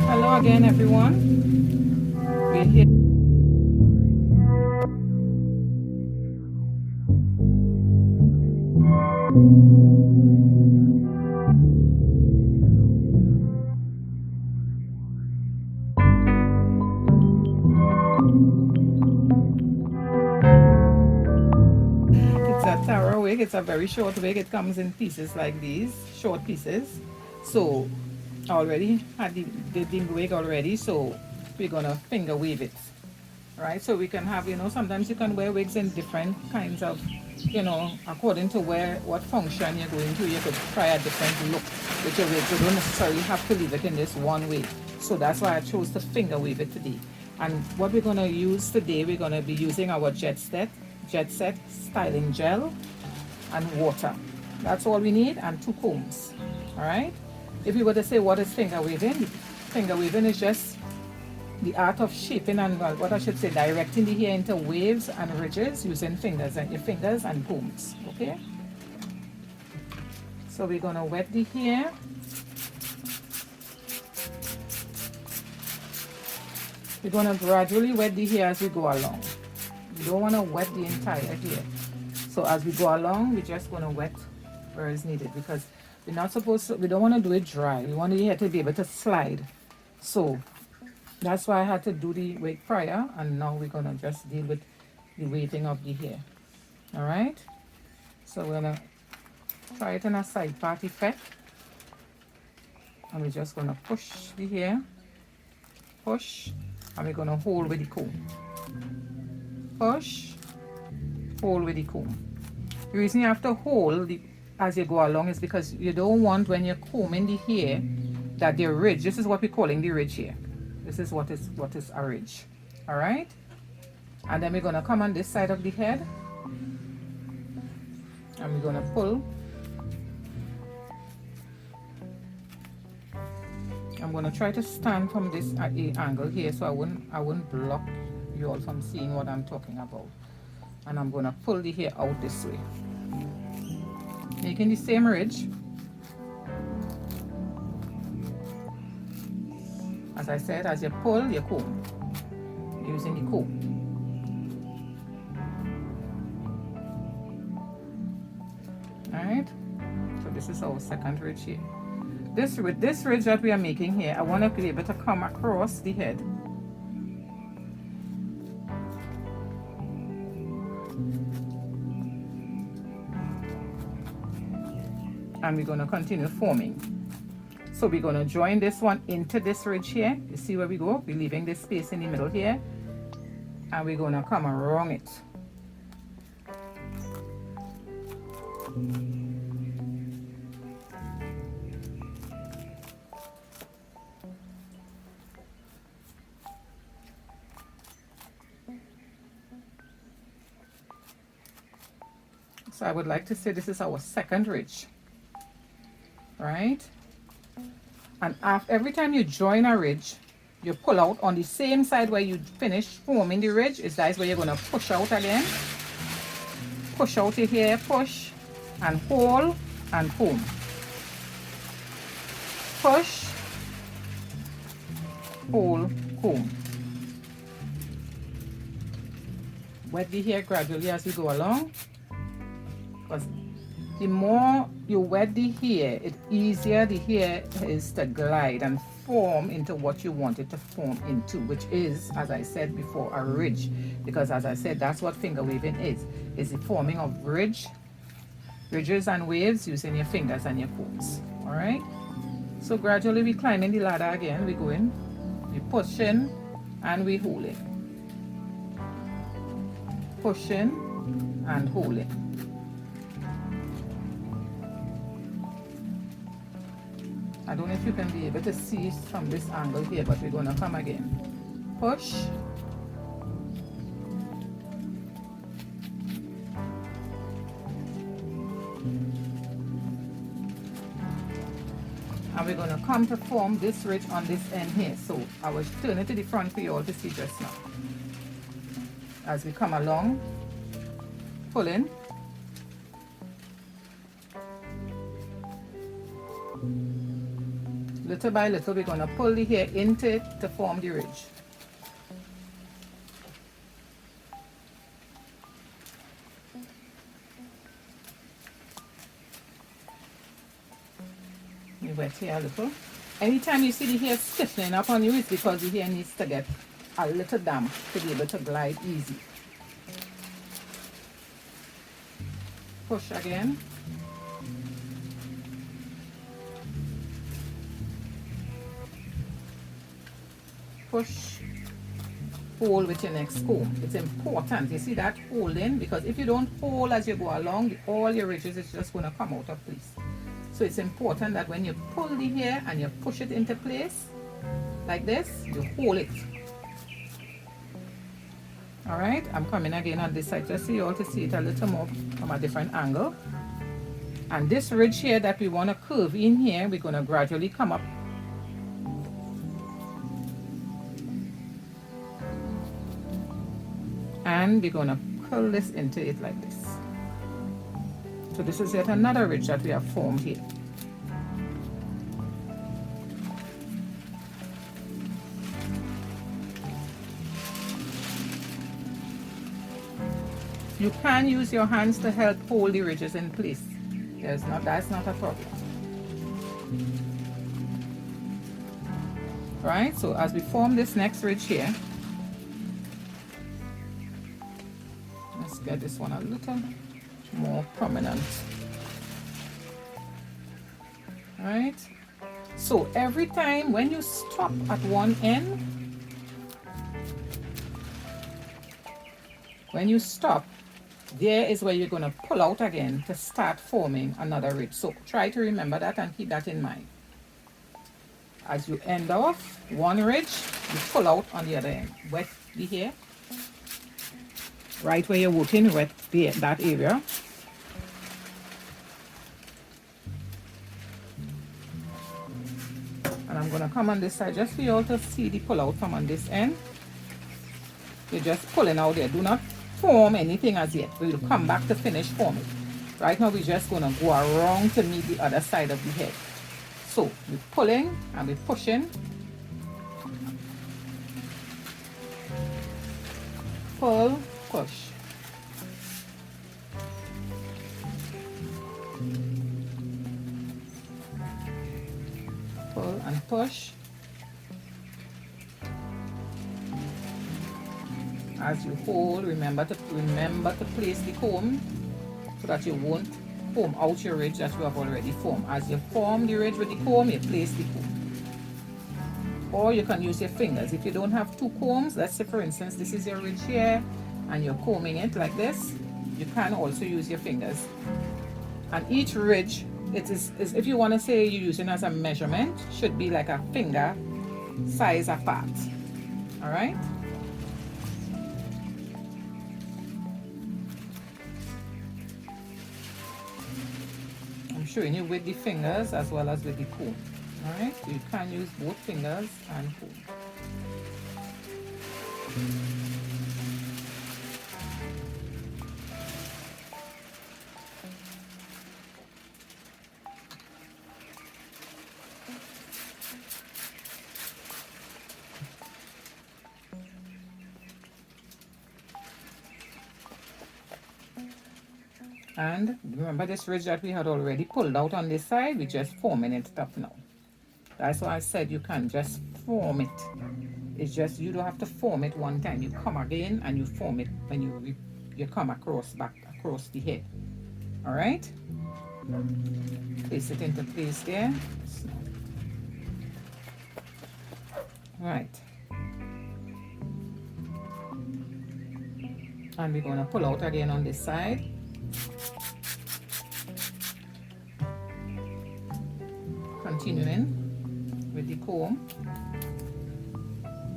Hello again, everyone. We're here. It's a taro wig. It's a very short wig. It comes in pieces like these, short pieces. So I already had the wig already. So we're gonna finger wave it, right? So we can have, sometimes you can wear wigs in different kinds of, according to what function you're going to. You could try a different look with your wig. You don't necessarily have to leave it in this one way. So that's why I chose to finger wave it today. And what we're gonna use today, we're gonna be using our Jet Set styling gel and water. That's all we need, and 2 combs. All right. If we were to say what is finger waving is just the art of shaping and, well, what I should say, directing the hair into waves and ridges using your fingers and combs. Okay. So we're gonna wet the hair. We're gonna gradually wet the hair as we go along. You don't want to wet the entire hair. So as we go along, we're just going to wet where is needed, because we don't want to do it dry. We want the hair to be able to slide. So that's why I had to do the wig prior, and now we're going to just deal with the waving of the hair. All right. So we're going to try it in a side part effect. And we're just going to push the hair. Push. And we're going to hold with the comb. Push, hold with the comb. The reason you have to hold as you go along is because you don't want, when you're combing the hair, that the ridge, this is what we're calling the ridge here. This is what is a ridge. All right. And then we're going to come on this side of the head. And we're going to pull. I'm going to try to stand from this angle here, so I wouldn't block you all from seeing what I'm talking about. And I'm going to pull the hair out this way, making the same ridge. As I said, as you pull, you comb, using the comb. Alright, so this is our second ridge here. With this ridge that we are making here, I want to be able to come across the head. And we're going to continue forming. So we're going to join this one into this ridge here. You see where we go? We're leaving this space in the middle here. And we're going to come around it. So I would like to say this is our second ridge. Right? And every time you join a ridge, you pull out on the same side where you finish forming the ridge. That is where you're going to push out again. Push out your hair, push, and hold, and comb. Push, hold, comb. Wet the hair gradually as we go along. Because the more you wet the hair, the easier the hair is to glide and form into what you want it to form into, which is, as I said before, a ridge. Because as I said, that's what finger waving is the forming of ridges and waves using your fingers and your combs. All right. So gradually we climbing the ladder again. We go in, we push in, and we hold it. Push in and hold it. I don't know if you can be able to see from this angle here, but we're going to come again. Push. And we're going to come to form this ridge on this end here. So I will turn it to the front for you all to see just now. As we come along, pull in. little by little, we're going to pull the hair into it to form the ridge. You wet here a little. Anytime you see the hair stiffening up on you, it's because the hair needs to get a little damp to be able to glide easy. Push again. Push. Hold with your next comb. It's important. You see that holding? Because if you don't hold as you go along, all your ridges is just going to come out of place. So it's important that when you pull the hair and you push it into place, like this, you hold it. Alright, I'm coming again on this side just so you all to see it a little more from a different angle. And this ridge here that we want to curve in here, we're going to gradually come up. And we're going to curl this into it like this. So this is yet another ridge that we have formed here. You can use your hands to help hold the ridges in place. That's not a problem. Right, so as we form this next ridge here, let's get this one a little more prominent. Right, so every time when you stop at one end, when you stop, there is where you're going to pull out again to start forming another ridge. So try to remember that and keep that in mind. As you end off one ridge, you pull out on the other end. Wet the hair. Right where you're working, wet that area. And I'm going to come on this side just for you all to see the pull out from on this end. You're just pulling out there. Do not form anything as yet. We'll come back to finish forming. Right now we're just going to go around to meet the other side of the head. So we're pulling and we're pushing. Pull, push. Pull and push. As you hold, remember to place the comb so that you won't comb out your ridge that you have already formed. As you form the ridge with the comb, you place the comb. Or you can use your fingers. If you don't have two combs, let's say for instance this is your ridge here and you're combing it like this, you can also use your fingers. And each ridge, it is if you want to say you're using as a measurement, should be like a finger size apart. Alright? Showing you with the fingers as well as with the comb. Alright, so you can use both fingers and comb. And remember this ridge that we had already pulled out on this side, we're just forming it up now. That's why I said you can just form it. It's just you don't have to form it one time. You come again and you form it when you come across back across the head. Alright? Place it into place there. Right. And we're going to pull out again on this side. Continuing with the comb,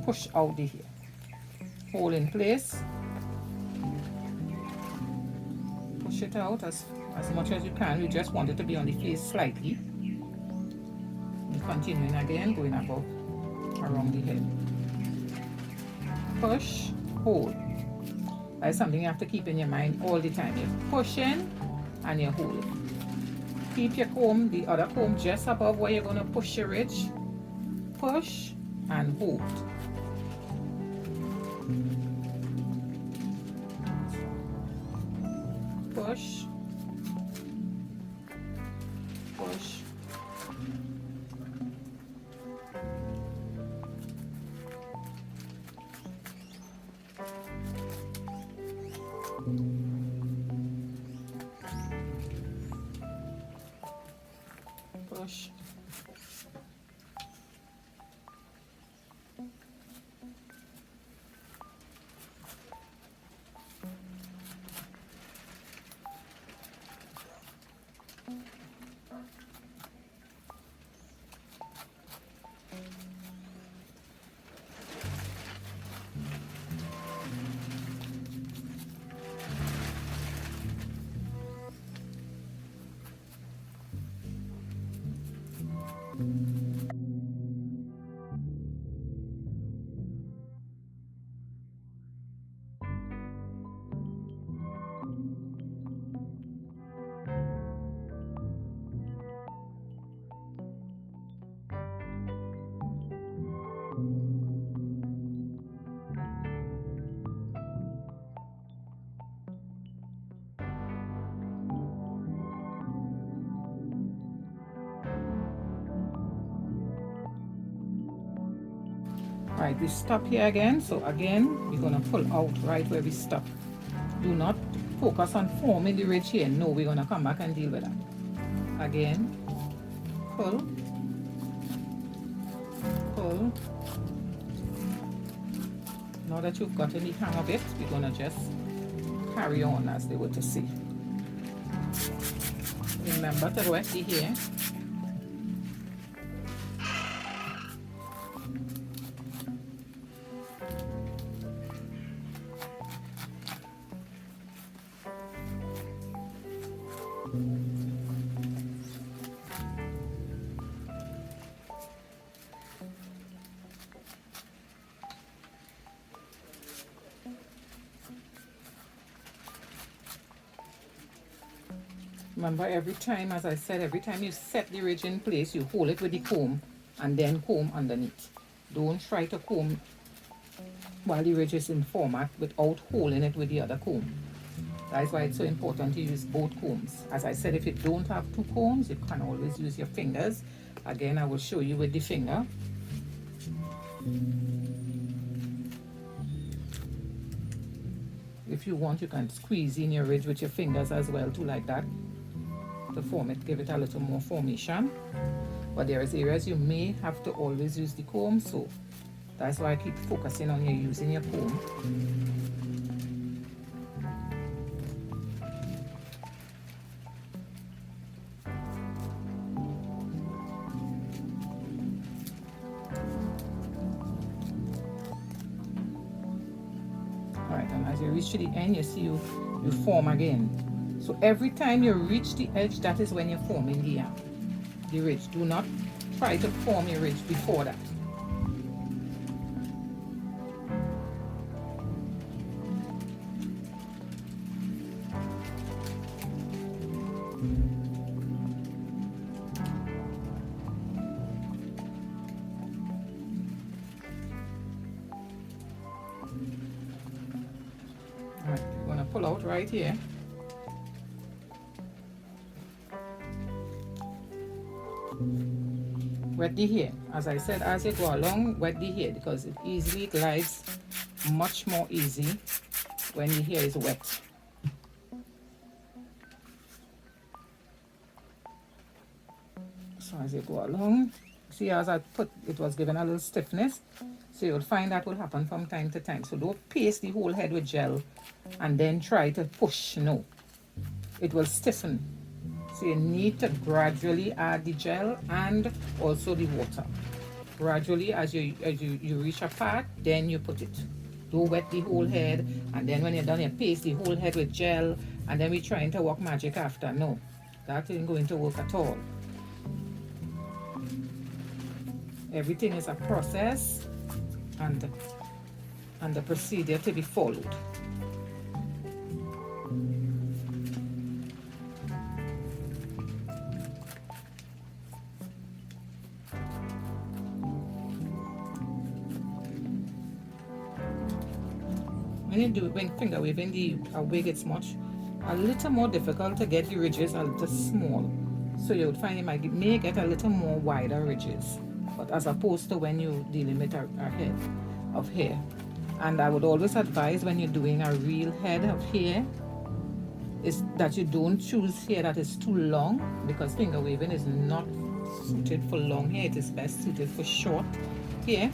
push out the hair, hold in place, push it out as much as you can. You just want it to be on the face slightly. And continuing again, going above around the head. Push, hold. That's something you have to keep in your mind all the time. You're pushing and you're holding. Keep your comb, the other comb, just above where you're going to push your ridge. push and hold. Push, push, push. Right, we stop here again. So again, we're gonna pull out right where we stop. Do not focus on forming the ridge here. No, we're gonna come back and deal with that. Again, pull, pull. Now that you've gotten the hang of it, we're gonna just carry on, as they were to say. Remember to wet the hair. Remember, every time, as I said, every time you set the ridge in place, you hold it with the comb and then comb underneath. Don't try to comb while the ridge is in format without holding it with the other comb. That's why it's so important to use both combs. As I said, if you don't have two combs, you can always use your fingers. Again, I will show you with the finger. If you want, you can squeeze in your ridge with your fingers as well too, like that, to form it, give it a little more formation. But there is areas you may have to always use the comb, so that's why I keep focusing on you using your comb. Alright, and as you reach to the end, you see you form again. So every time you reach the edge, that is when you're forming the ridge. Do not try to form your ridge before that. Alright, we're gonna pull out right here. Wet the hair. As I said, as you go along, wet the hair, because it easily glides much more easy when the hair is wet. So as you go along, see, as I put, it was given a little stiffness. So you'll find that will happen from time to time. So don't paste the whole head with gel and then try to push. No, it will stiffen. So you need to gradually add the gel and also the water. Gradually, as you reach a part, then you put it. Don't wet the whole head, and then when you're done, you paste the whole head with gel, and then we're trying to work magic after. No, that ain't going to work at all. Everything is a process and the procedure to be followed. when you do when finger waving the wig, it's a little more difficult to get the ridges a little small. So you would find you may get a little more wider ridges, but as opposed to when you're dealing with a head of hair. And I would always advise when you're doing a real head of hair is that you don't choose hair that is too long, because finger waving is not suited for long hair. It is best suited for short hair,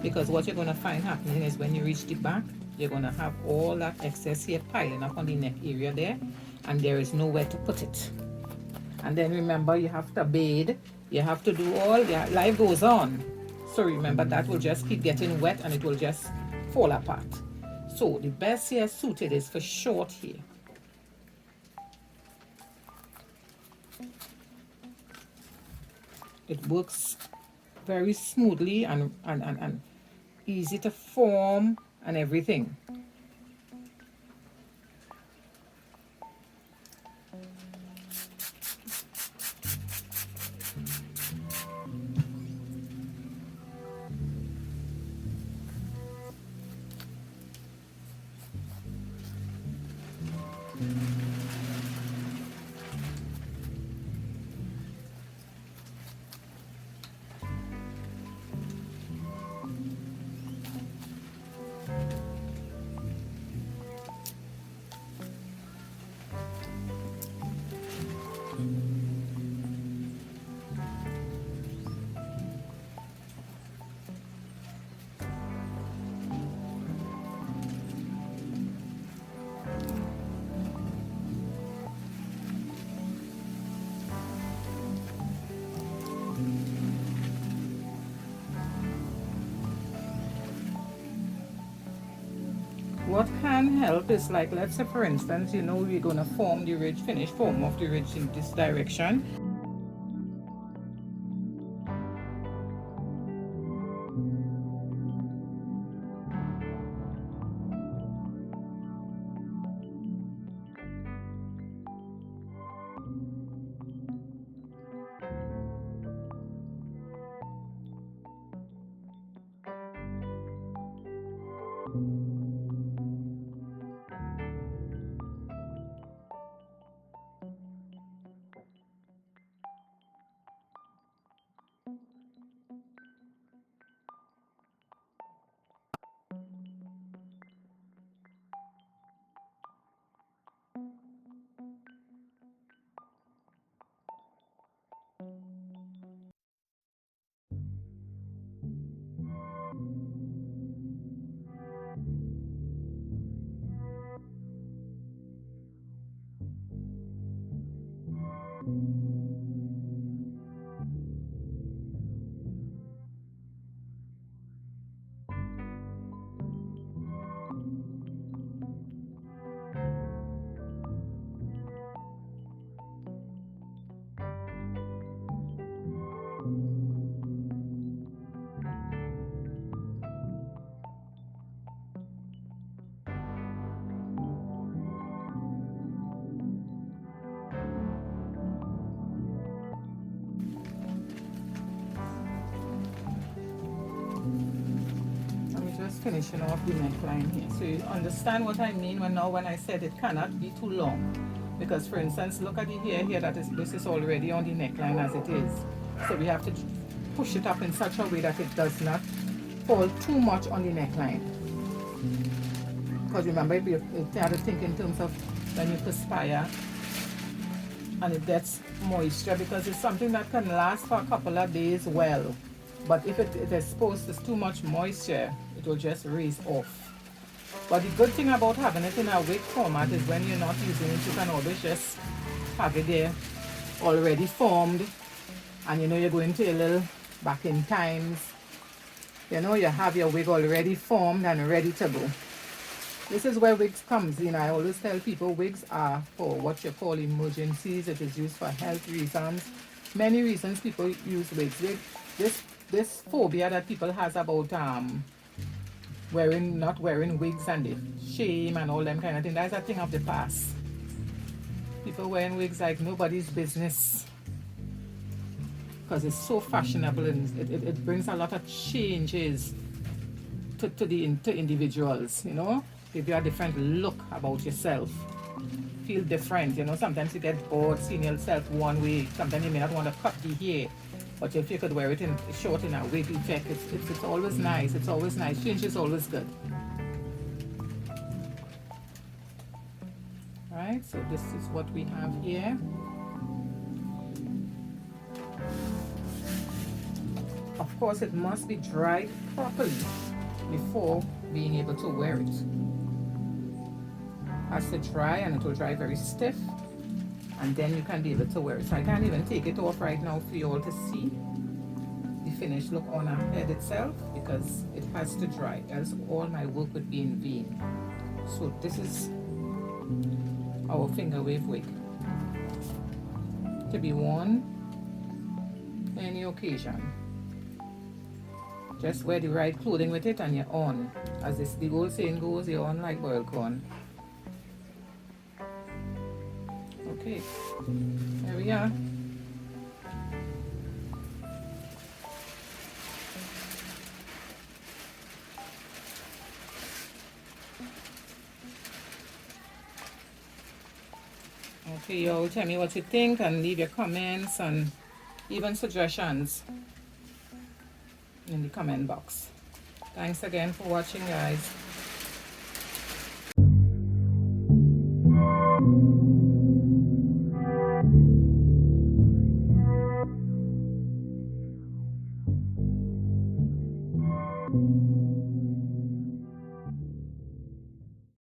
because what you're going to find happening is when you reach the back, you're going to have all that excess hair piling up on the neck area there, and there is nowhere to put it. And then remember, you have to bathe, you have to do all, your life goes on. So remember, that will just keep getting wet and it will just fall apart. So the best hair suited is for short hair. It works very smoothly and easy to form and everything. What can help is, like, let's say for instance, you know, we're going to form the ridge, finish form of the ridge in this direction. Finishing off the neckline here, so you understand what I mean when I said it cannot be too long, because for instance, look at the hair here, this is already on the neckline as it is, so we have to push it up in such a way that it does not fall too much on the neckline. Because remember, you have to think in terms of when you perspire and it gets moisture, because it's something that can last for a couple of days well, but if it is exposed to too much moisture, it will just raise off. But the good thing about having it in a wig format is when you're not using it, you can always just have it there already formed, and you know you're going to a little back in times, you know, you have your wig already formed and ready to go. This is where wigs comes in. I always tell people wigs are for what you call emergencies. It is used for health reasons, many reasons people use wigs. This phobia that people has about not wearing wigs, and the shame and all them kind of thing, that's a thing of the past. People wearing wigs like nobody's business, because it's so fashionable, and it brings a lot of changes to individuals, you know. give you a different look about yourself. Feel different, you know. Sometimes you get bored seeing yourself one way. Sometimes you may not want to cut the hair, but if you could wear it in short in a wig effect, it's always nice. It's always nice. Change is always good. Alright, so this is what we have here. Of course, it must be dried properly before being able to wear it. Has to dry, and it will dry very stiff, and then you can be able to wear it. So I can't even take it off right now for you all to see the finished look on our head itself, because it has to dry, else all my work would be in vain. So this is our finger wave wig, to be worn any occasion. Just wear the right clothing with it and you're on. As the old saying goes, you're on like boiled corn. Okay, there we are. Okay, y'all, tell me what you think and leave your comments and even suggestions in the comment box. Thanks again for watching, guys.